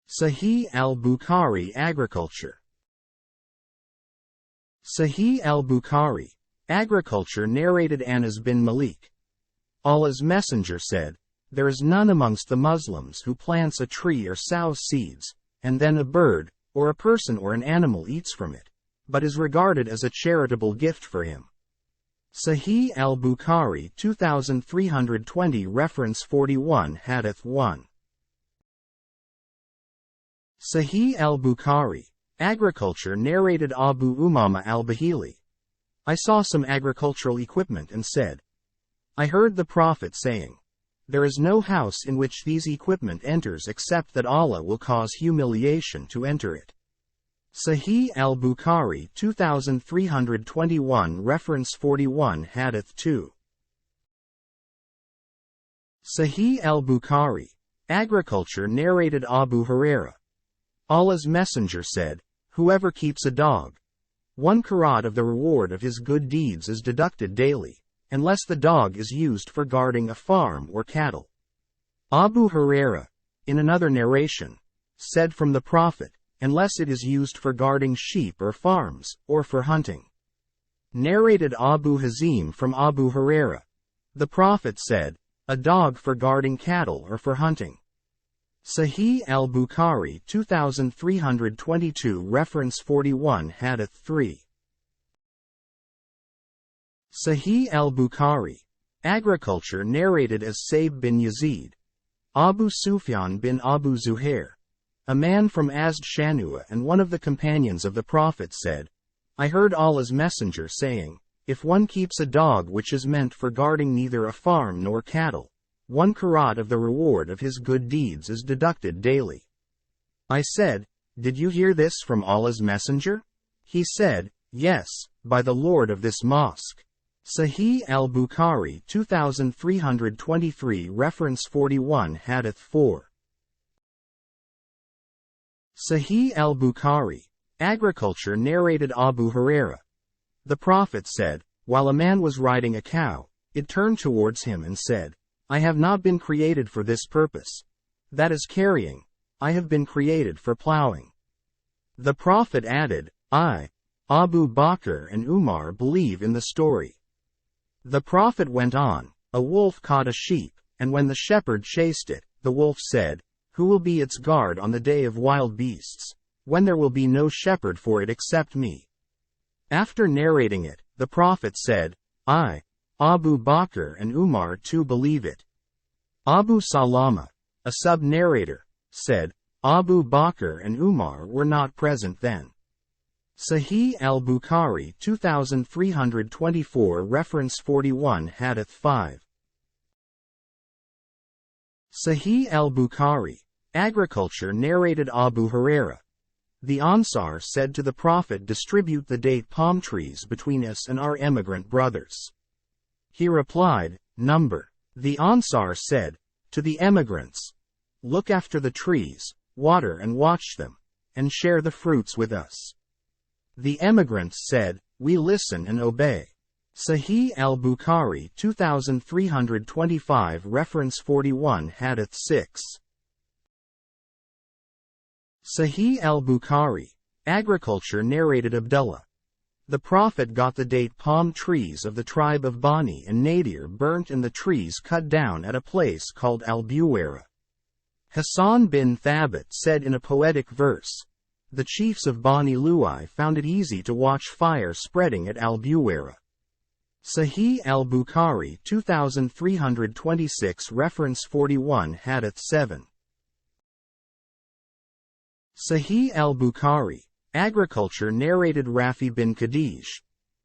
Sahih al-Bukhari Agriculture. Sahih al-Bukhari, Agriculture narrated Anas bin Malik. Allah's Messenger said, "There is none amongst the Muslims who plants a tree or sows seeds, and then a bird, or a person or an animal eats from it, but is regarded as a charitable gift for him." Sahih al-Bukhari 2320 Reference 41 Hadith 1. Sahih al-Bukhari, Agriculture narrated Abu Umama al-Bahili. I saw some agricultural equipment and said, I heard the Prophet saying, "There is no house in which these equipment enters except that Allah will cause humiliation to enter it." Sahih al-Bukhari 2321 Reference 41 Hadith 2. Sahih al-Bukhari, Agriculture narrated Abu Hurairah. Allah's Messenger said, "Whoever keeps a dog, 1 karat of the reward of his good deeds is deducted daily, unless the dog is used for guarding a farm or cattle." Abu Hurairah, in another narration, said from the Prophet, "Unless it is used for guarding sheep or farms, or for hunting." Narrated Abu Hazim from Abu Hurairah. The Prophet said, "A dog for guarding cattle or for hunting." Sahih al-Bukhari 2322 Reference 41 Hadith 3. Sahih al-Bukhari, Agriculture narrated as Saib bin Yazid. Abu Sufyan bin Abu Zuhair, a man from Azd Shanua and one of the companions of the Prophet said, I heard Allah's Messenger saying, "If one keeps a dog which is meant for guarding neither a farm nor cattle, 1 karat of the reward of his good deeds is deducted daily." I said, "Did you hear this from Allah's Messenger?" He said, "Yes, by the Lord of this mosque." Sahih al-Bukhari 2323 Reference 41 Hadith 4. Sahih al-Bukhari, Agriculture narrated Abu Hurairah. The Prophet said, while a man was riding a cow, it turned towards him and said, "I have not been created for this purpose. That is carrying. I have been created for plowing." The Prophet added, "I, Abu Bakr and Umar believe in the story." The Prophet went on, "A wolf caught a sheep, and when the shepherd chased it, the wolf said, 'Who will be its guard on the day of wild beasts, when there will be no shepherd for it except me?' After narrating it, the Prophet said, "I, Abu Bakr and Umar too believe it." Abu Salama, a sub-narrator, said, "Abu Bakr and Umar were not present then." Sahih al-Bukhari 2324 Reference 41 Hadith 5. Sahih al-Bukhari, Agriculture narrated Abu Hurairah. The Ansar said to the Prophet, "Distribute the date palm trees between us and our emigrant brothers." He replied, "Number." The Ansar said, to the emigrants, "Look after the trees, water and watch them, and share the fruits with us." The emigrants said, "We listen and obey." Sahih al-Bukhari 2325 Reference 41 Hadith 6. Sahih al-Bukhari, Agriculture narrated Abdullah. The Prophet got the date palm trees of the tribe of Bani and Nadir burnt and the trees cut down at a place called al-Buwaira. Hassan bin Thabit said in a poetic verse, "The chiefs of Bani Luai found it easy to watch fire spreading at al-Buwaira." Sahih al-Bukhari 2326 Reference 41 Hadith 7. Sahih al-Bukhari, Agriculture narrated Rafi bin Khadij.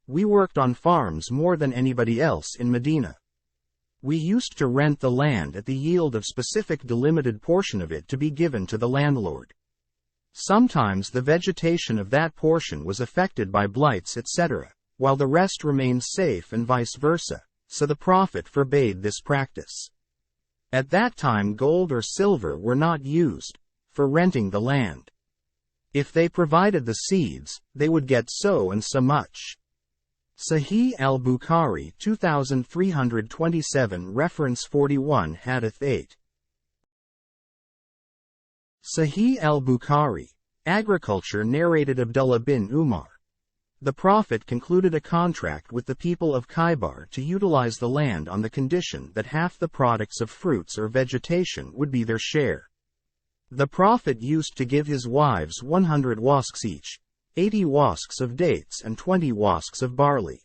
We worked on farms more than anybody else in Medina. We used to rent the land at the yield of specific delimited portion of it to be given to the landlord. Sometimes the vegetation of that portion was affected by blights etc., while the rest remained safe and vice versa, so the Prophet forbade this practice. At that time gold or silver were not used for renting the land. If they provided the seeds, they would get so and so much. Sahih al-Bukhari 2327 Reference 41 Hadith 8. Sahih al-Bukhari. Agriculture narrated Abdullah bin Umar. The Prophet concluded a contract with the people of Khaybar to utilize the land on the condition that half the products of fruits or vegetation would be their share. The Prophet used to give his wives 100 wasks each, 80 wasks of dates and 20 wasks of barley.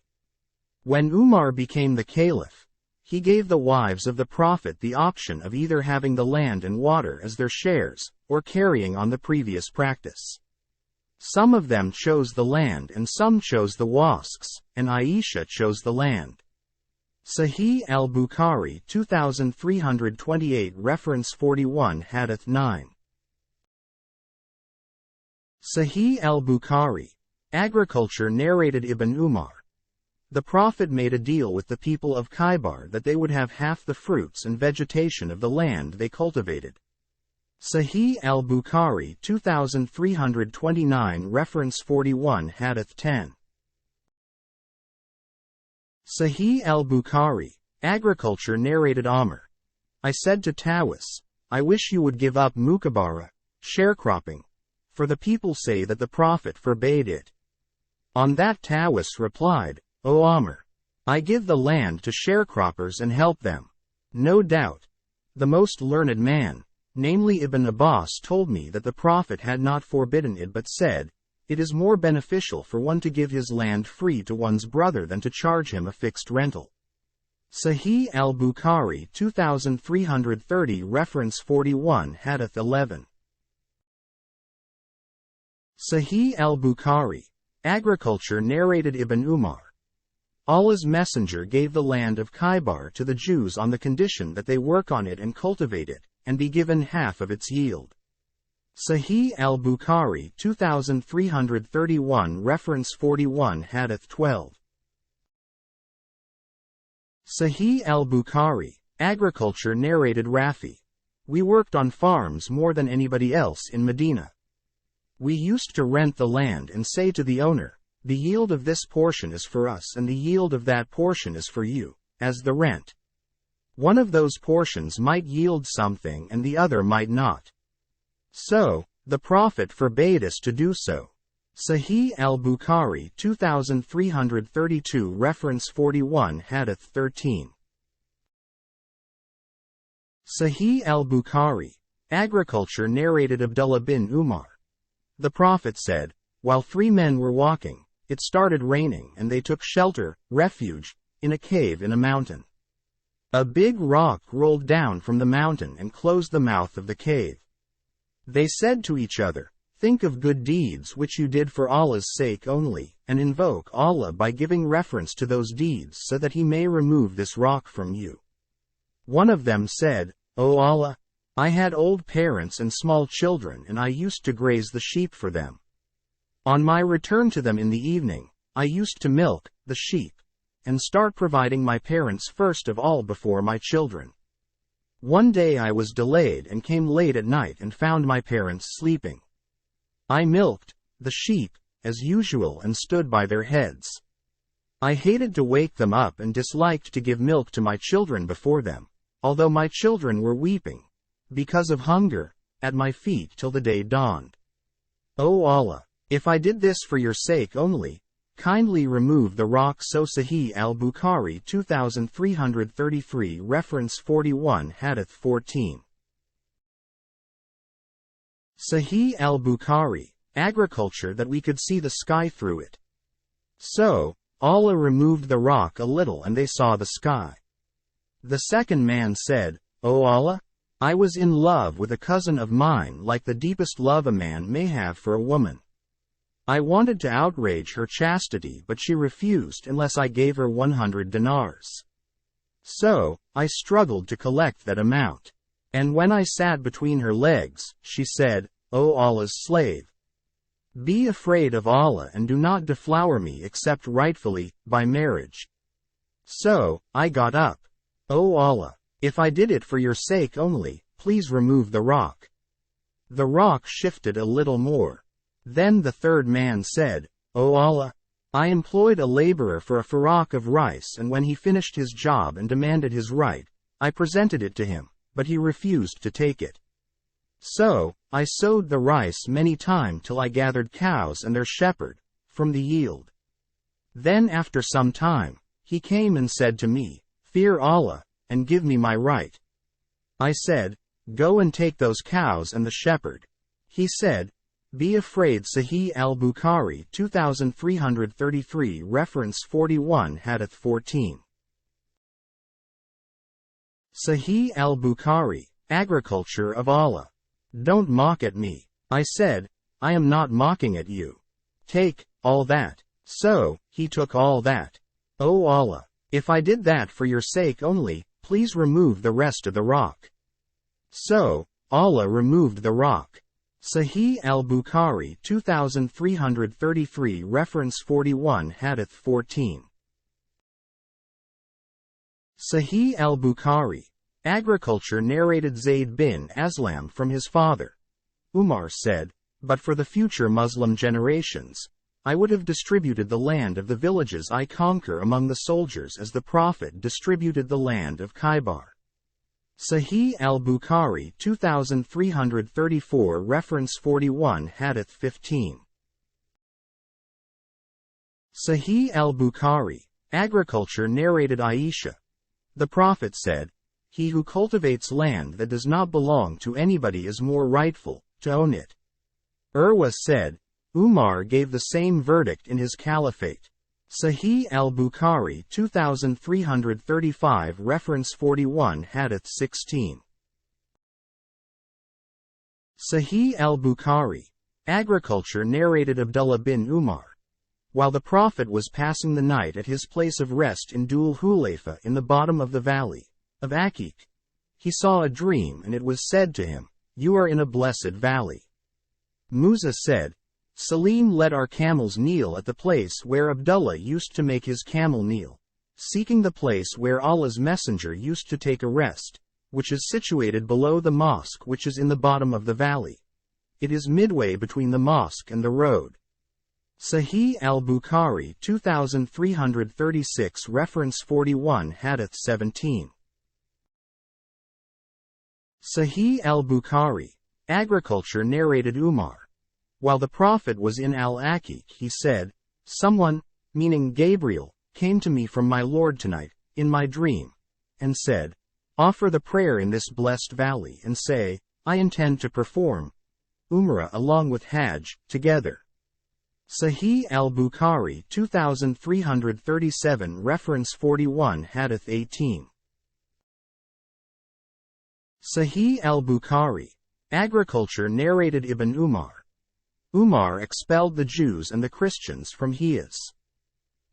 When Umar became the caliph, he gave the wives of the Prophet the option of either having the land and water as their shares, or carrying on the previous practice. Some of them chose the land and some chose the wasks, and Aisha chose the land. Sahih al-Bukhari 2328 reference 41 Hadith 9. Sahih al-Bukhari. Agriculture narrated Ibn Umar. The Prophet made a deal with the people of Khaybar that they would have half the fruits and vegetation of the land they cultivated. Sahih al-Bukhari 2329 reference 41 Hadith 10. Sahih al-Bukhari. Agriculture narrated Amr. I said to Tawus, I wish you would give up mukabara, sharecropping, for the people say that the Prophet forbade it. On that Tawus replied, O Amr, I give the land to sharecroppers and help them. No doubt. The most learned man, namely Ibn Abbas, told me that the Prophet had not forbidden it but said, it is more beneficial for one to give his land free to one's brother than to charge him a fixed rental. Sahih al-Bukhari 2330 reference 41 Hadith 11. Sahih al-Bukhari. Agriculture narrated Ibn Umar. Allah's Messenger gave the land of Khaybar to the Jews on the condition that they work on it and cultivate it, and be given half of its yield. Sahih al-Bukhari 2331 reference 41 Hadith 12. Sahih al-Bukhari. Agriculture narrated Rafi. We worked on farms more than anybody else in Medina. We used to rent the land and say to the owner, the yield of this portion is for us and the yield of that portion is for you, as the rent. One of those portions might yield something and the other might not. So, the Prophet forbade us to do so. Sahih al-Bukhari 2332 reference 41 Hadith 13. Sahih al-Bukhari. Agriculture narrated Abdullah bin Umar. The Prophet said, while three men were walking, it started raining and they took shelter, refuge, in a cave in a mountain. A big rock rolled down from the mountain and closed the mouth of the cave. They said to each other, think of good deeds which you did for Allah's sake only, and invoke Allah by giving reference to those deeds so that He may remove this rock from you. One of them said, O Allah, I had old parents and small children and I used to graze the sheep for them. On my return to them in the evening, I used to milk the sheep, and start providing my parents first of all before my children. One day I was delayed and came late at night and found my parents sleeping. I milked the sheep, as usual, and stood by their heads. I hated to wake them up and disliked to give milk to my children before them, although my children were weeping, because of hunger, at my feet till the day dawned. O Allah, if I did this for your sake only, kindly remove the rock. So Sahih al-Bukhari 2333 reference 41 Hadith 14. Sahih al-Bukhari. Agriculture that we could see the sky through it. So, Allah removed the rock a little and they saw the sky. The second man said, O Allah, I was in love with a cousin of mine like the deepest love a man may have for a woman. I wanted to outrage her chastity but she refused unless I gave her 100 dinars. So, I struggled to collect that amount. And when I sat between her legs, she said, O Allah's slave, be afraid of Allah and do not deflower me except rightfully, by marriage. So, I got up. O Allah, if I did it for your sake only, please remove the rock. The rock shifted a little more. Then the third man said, O Allah, I employed a laborer for a farak of rice and when he finished his job and demanded his right, I presented it to him, but he refused to take it. So, I sowed the rice many times till I gathered cows and their shepherd, from the yield. Then after some time, he came and said to me, Fear Allah, and give me my right. I said, Go and take those cows and the shepherd. He said, Be afraid. Sahih al-Bukhari 2333 reference 41 Hadith 14. Sahih al-Bukhari, Agriculture of Allah. Don't mock at me. I said, I am not mocking at you. Take all that. So, he took all that. O Allah, if I did that for your sake only, please remove the rest of the rock. So, Allah removed the rock. Sahih al-Bukhari 2333 reference 41 Hadith 14. Sahih al-Bukhari, Agriculture narrated Zayd bin Aslam from his father. Umar said, But for the future Muslim generations, I would have distributed the land of the villages I conquer among the soldiers as the Prophet distributed the land of Khaybar. Sahih al-Bukhari 2334 reference 41 Hadith 15. Sahih al-Bukhari, Agriculture narrated Aisha. The Prophet said, He who cultivates land that does not belong to anybody is more rightful to own it. Urwa said, Umar gave the same verdict in his caliphate. Sahih al-Bukhari 2335 reference 41 Hadith 16. Sahih al-Bukhari, Agriculture narrated Abdullah bin Umar. While the Prophet was passing the night at his place of rest in Dhul Hulayfa in the bottom of the valley of Aqiq, he saw a dream and it was said to him, You are in a blessed valley. Musa said, Salim let our camels kneel at the place where Abdullah used to make his camel kneel, seeking the place where Allah's Messenger used to take a rest, which is situated below the mosque which is in the bottom of the valley. It is midway between the mosque and the road. Sahih al-Bukhari 2336 reference 41 Hadith 17. Sahih al-Bukhari, Agriculture narrated Umar. While the Prophet was in al-Aqiq he said, Someone, meaning Gabriel, came to me from my Lord tonight, in my dream, and said, Offer the prayer in this blessed valley and say, I intend to perform Umrah along with Hajj, together. Sahih al-Bukhari 2337 reference 41 Hadith 18. Sahih al-Bukhari, Agriculture narrated Ibn Umar. Umar expelled the Jews and the Christians from Hijaz.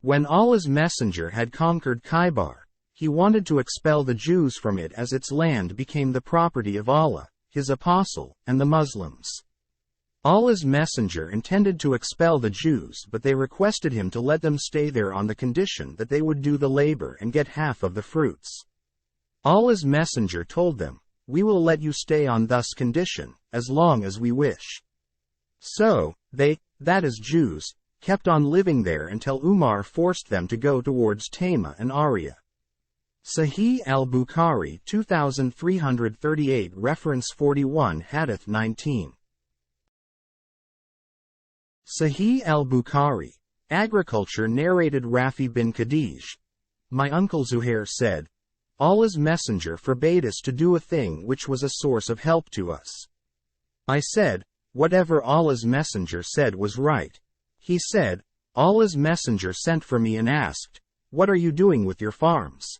When Allah's Messenger had conquered Khaybar, he wanted to expel the Jews from it as its land became the property of Allah, His Apostle, and the Muslims. Allah's Messenger intended to expel the Jews but they requested him to let them stay there on the condition that they would do the labor and get half of the fruits. Allah's Messenger told them, We will let you stay on thus condition, as long as we wish. So, they, that is Jews, kept on living there until Umar forced them to go towards Tama and Arya. Sahih al-Bukhari 2338 reference 41 Hadith 19. Sahih al-Bukhari, Agriculture narrated Rafi bin Khadij. My uncle Zuhair said, Allah's Messenger forbade us to do a thing which was a source of help to us. I said, Whatever Allah's Messenger said was right. He said, Allah's Messenger sent for me and asked, What are you doing with your farms?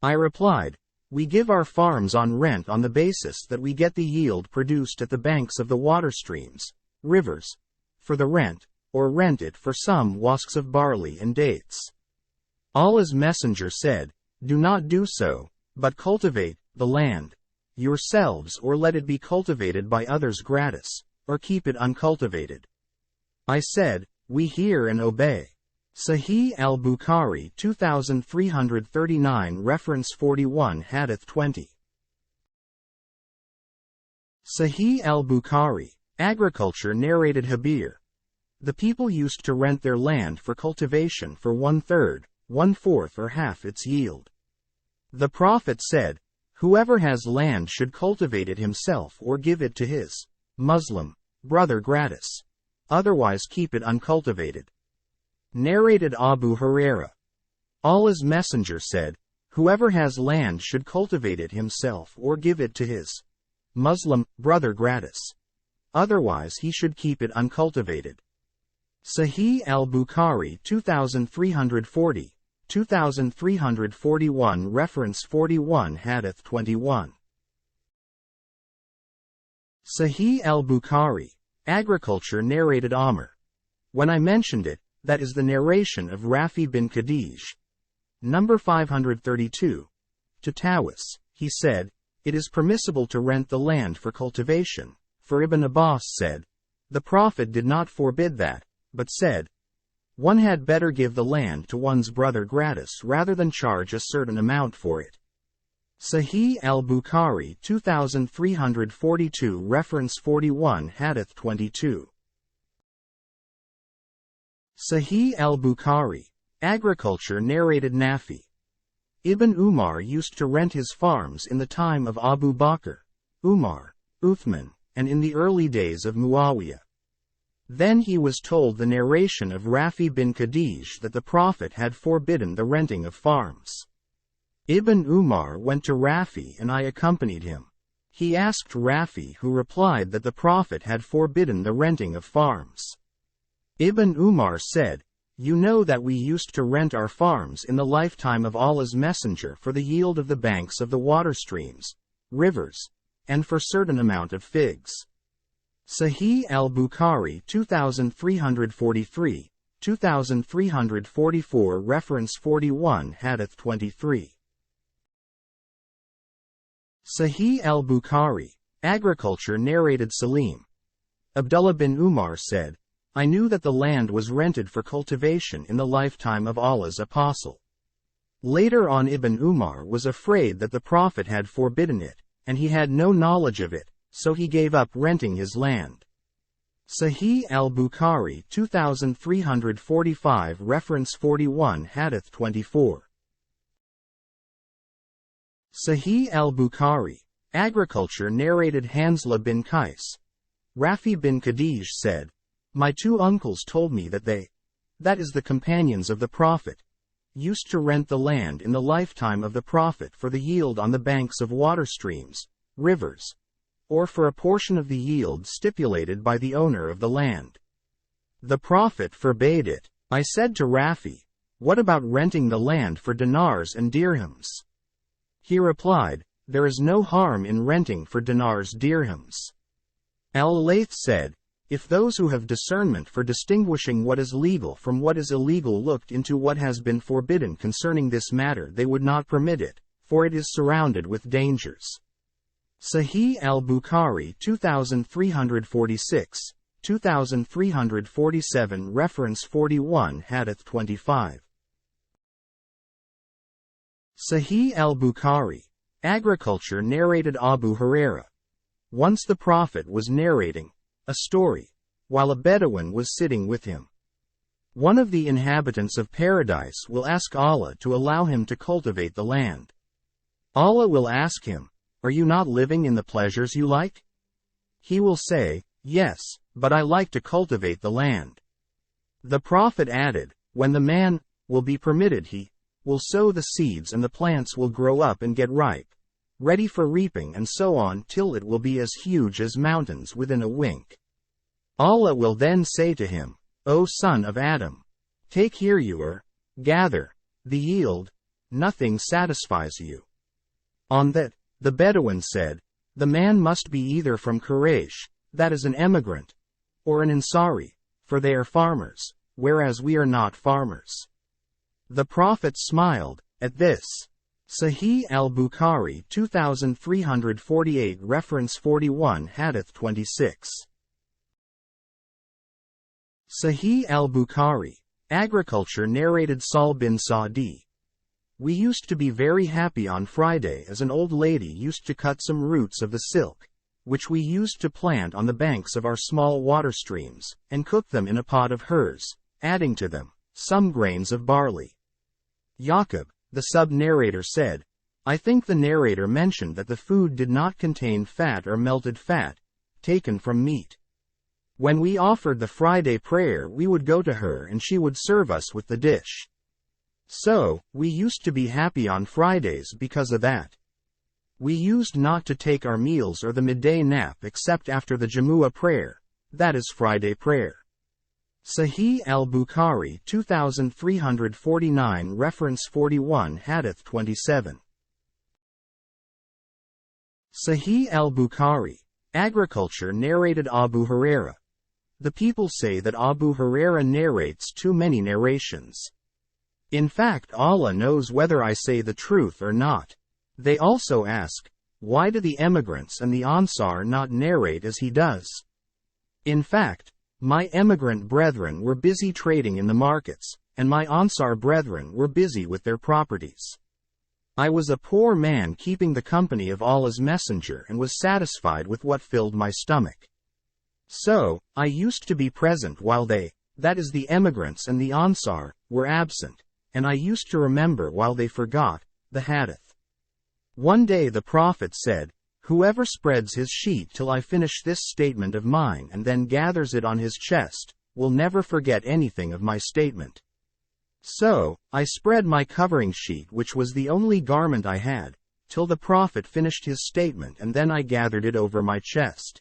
I replied, We give our farms on rent on the basis that we get the yield produced at the banks of the water streams, rivers, for the rent, or rent it for some wasks of barley and dates. Allah's Messenger said, Do not do so, but cultivate the land yourselves or let it be cultivated by others gratis, or keep it uncultivated. I said, We hear and obey. Sahih al-Bukhari 2339 reference 41 Hadith 20. Sahih al-Bukhari, Agriculture narrated Habir. The people used to rent their land for cultivation for 1/3, 1/4 or half its yield. The Prophet said, Whoever has land should cultivate it himself or give it to his Muslim brother gratis. Otherwise keep it uncultivated. Narrated Abu Huraira. Allah's Messenger said, whoever has land should cultivate it himself or give it to his Muslim brother gratis. Otherwise he should keep it uncultivated. Sahih al-Bukhari 2340, 2341 Reference 41 Hadith 21. Sahih al-Bukhari. Agriculture narrated Amr. When I mentioned it, that is the narration of Rafi bin Khadij. Number 532. To Tawus, he said, it is permissible to rent the land for cultivation, for Ibn Abbas said, the Prophet did not forbid that, but said, one had better give the land to one's brother gratis rather than charge a certain amount for it. Sahih al-Bukhari 2342 Reference 41 Hadith 22. Sahih al-Bukhari. Agriculture narrated Nafi. Ibn Umar used to rent his farms in the time of Abu Bakr, Umar, Uthman, and in the early days of Muawiyah. Then he was told the narration of Rafi bin Khadij that the Prophet had forbidden the renting of farms. Ibn Umar went to Rafi and I accompanied him. He asked Rafi, who replied that the Prophet had forbidden the renting of farms. Ibn Umar said, you know that we used to rent our farms in the lifetime of Allah's Messenger for the yield of the banks of the water streams, rivers, and for certain amount of figs. Sahih al-Bukhari 2343, 2344 Reference 41 Hadith 23. Sahih al-Bukhari. Agriculture narrated Salim. Abdullah bin Umar said, I knew that the land was rented for cultivation in the lifetime of Allah's Apostle. Later on Ibn Umar was afraid that the Prophet had forbidden it, and he had no knowledge of it, so he gave up renting his land. Sahih al-Bukhari 2345 Reference 41 Hadith 24. Sahih al-Bukhari. Agriculture narrated Hanzla bin Qais. Rafi bin Khadij said, my two uncles told me that they, that is the companions of the Prophet, used to rent the land in the lifetime of the Prophet for the yield on the banks of water streams, rivers, or for a portion of the yield stipulated by the owner of the land. The Prophet forbade it. I said to Rafi, what about renting the land for dinars and dirhams? He replied, there is no harm in renting for dinars dirhams. Al-Layth said, if those who have discernment for distinguishing what is legal from what is illegal looked into what has been forbidden concerning this matter, they would not permit it, for it is surrounded with dangers. Sahih al-Bukhari 2346, 2347 Reference 41 Hadith 25. Sahih al-Bukhari. Agriculture narrated Abu Huraira. Once the Prophet was narrating a story, while a Bedouin was sitting with him. One of the inhabitants of paradise will ask Allah to allow him to cultivate the land. Allah will ask him, are you not living in the pleasures you like? He will say, yes, but I like to cultivate the land. The Prophet added, when the man will be permitted, he will sow the seeds and the plants will grow up and get ripe, ready for reaping, and so on till it will be as huge as mountains within a wink. Allah will then say to him, O son of Adam, take here your gather the yield, nothing satisfies you. On that, the Bedouin said, the man must be either from Quraysh, that is an emigrant, or an Ansari, for they are farmers, whereas we are not farmers. The Prophet smiled at this. Sahih al-Bukhari 2348 Reference 41 Hadith 26. Sahih al-Bukhari. Agriculture narrated Sal bin Sa'di. We used to be very happy on Friday as an old lady used to cut some roots of the silk, which we used to plant on the banks of our small water streams, and cook them in a pot of hers, adding to them some grains of barley. Yaqub, the sub-narrator, said, I think the narrator mentioned that the food did not contain fat or melted fat, taken from meat. When we offered the Friday prayer, we would go to her and she would serve us with the dish. So, we used to be happy on Fridays because of that. We used not to take our meals or the midday nap except after the Jamu'ah prayer, that is Friday prayer. Sahih al-Bukhari 2349 reference 41 Hadith 27. Sahih al-Bukhari. Agriculture narrated Abu Huraira. The people say that Abu Huraira narrates too many narrations. In fact, Allah knows whether I say the truth or not. They also ask, why do the emigrants and the Ansar not narrate as he does? In fact, my emigrant brethren were busy trading in the markets, and my Ansar brethren were busy with their properties. I was a poor man keeping the company of Allah's Messenger and was satisfied with what filled my stomach. So, I used to be present while they, that is the emigrants and the Ansar, were absent, and I used to remember while they forgot, the Hadith. One day the Prophet said, whoever spreads his sheet till I finish this statement of mine and then gathers it on his chest, will never forget anything of my statement. So, I spread my covering sheet, which was the only garment I had, till the Prophet finished his statement, and then I gathered it over my chest.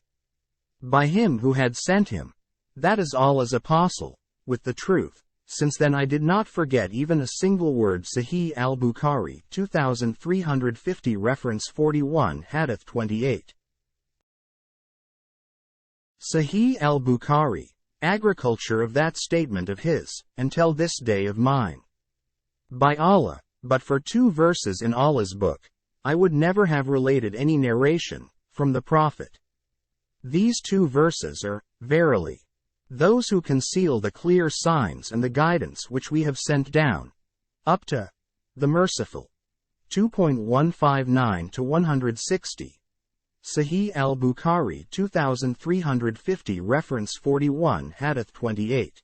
By him who had sent him, that is Allah's apostle, with the truth, since then I did not forget even a single word. Sahih al-Bukhari 2350 reference 41 Hadith 28. Sahih al-Bukhari. Agriculture of that statement of his, until this day of mine. By Allah, but for 2 verses in Allah's book, I would never have related any narration from the Prophet. These 2 verses are, verily, those who conceal the clear signs and the guidance which we have sent down, up to the Merciful. 2.159 to 160. Sahih al-Bukhari 2350 reference 41 Hadith 28.